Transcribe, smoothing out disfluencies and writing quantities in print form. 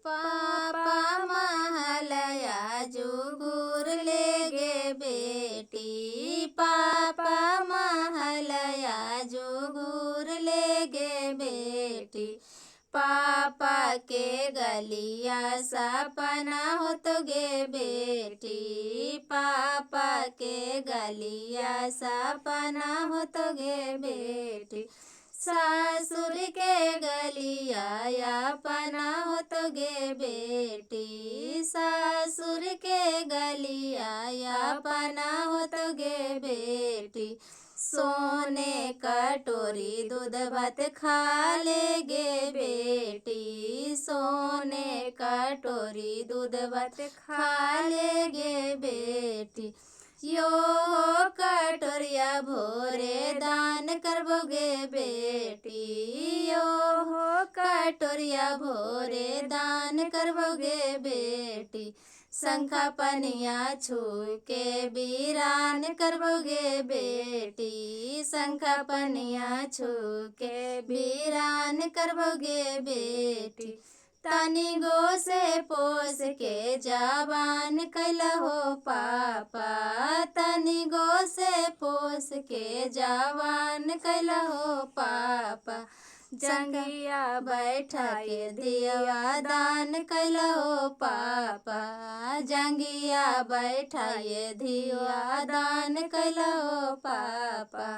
पापा महलया जुगुर ले गे बेटी, पापा महलया जुगुर ले गे बेटी। पापा के गलिया सपना हो तो गे बेटी, पापा के गलिया सपना हो तो गे बेटी। ससुर के गलिया अपना हो तो गे बेटी, ससुर के गलिया अपना हो तो गे बेटी। सोने कटोरी दूध भात खा ले गे बेटी, सोने कटोरी दूध भात खा ले गे बेटी। यो कटोरिया भोरे दान करबोगे बेटी, यो कटोरिया भोरे दान करबोगे बेटी। शंखा पनिया छू के बीरान करबोगे बेटी, शंखा पनिया छू के बीरान करबोगे बेटी। तनी गो से पोस के जवान कैला हो पापा, तनी गो से पोस के जवान कैला हो पापा। जंगिया बैठा के दिया दान कैला हो पापा, जंगिया बैठा ये दिया दान कैला हो पापा।